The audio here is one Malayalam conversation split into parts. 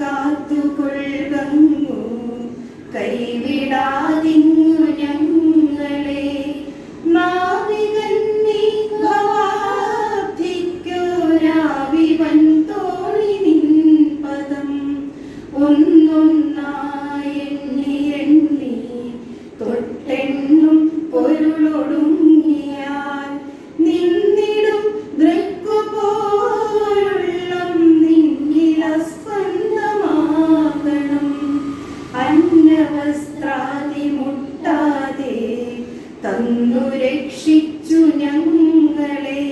കാത്തുകൊള്ളുന്നു കൈവിടാതിങ്ങു ഞങ്ങളെ. നാവികൻ നീ ഭവാബ്ധിക്കൊരാവിവൻ തോണി നിൻ പദം ഒന്നൊന്നായി എണ്ണി എണ്ണി തൊട്ടെണ്ണും പൊരുളൊടുങ്ങിയാൽ നിന്നിടും ദൃക്കുപോലുള്ളം നിന്നിലസ്പന്ദമാകണം. അന്നവസ്ത്രാദി മുട്ടാതെ തന്നു രക്ഷിച്ചു ഞങ്ങളെ.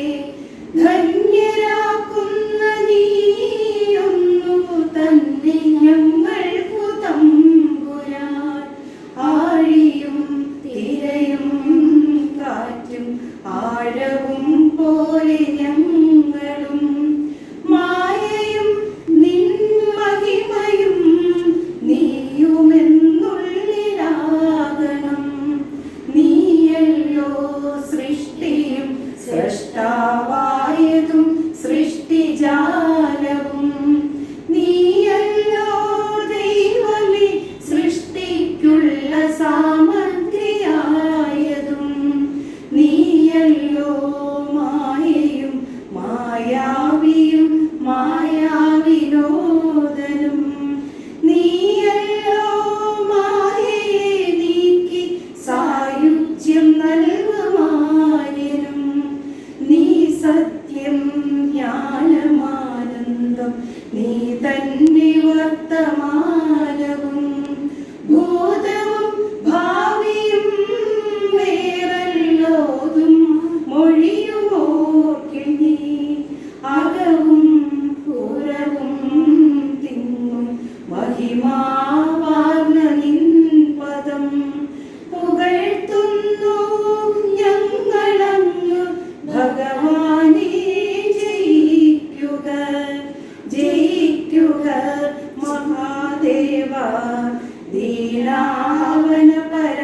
ധന്യരാക്കുന്ന നീയൊന്നു തന്നെ ഞങ്ങൾക്കു തമ്പുരാൻ. ആഴിയും തിരയും കാറ്റും ആഴവും പോലെ ഞങ്ങളും മായയും നിൻ മഹിമയും നീയുമെന്നുള്ളിലാകണം. നീയല്ലോ സൃഷ്ടിയും സ്രഷ്ടാവായതും സൃഷ്ടിജാലവും. നീയല്ലോ ദൈവമേ സൃഷ്ടിക്കുള്ള സാമഗ്രിയായതും. നീയല്ലോ മായയും മായാവിയും മായാവിനോദനും. നീയല്ലോ മായയെ നീക്കി സായുജ്യം നൽകുമാര്യനും. നീ സത്യം ജ്ഞാനമാനന്ദം നീ തന്നെ വർത്തമാനവും ഭൂതവും ഭാവിയും വേറല്ലോതും മൊഴിയുമോർക്കിൽ നീ. അകവും പുറവും തിങ്ങും മഹിമാവാർന്ന നിൻ പദം പുകഴ്ത്തുന്നു ഞങ്ങളങ്ങ് ഭഗവാനേ. ജയിക്കുക ജയിക്കുക മഹാദേവ ദീനാവന പര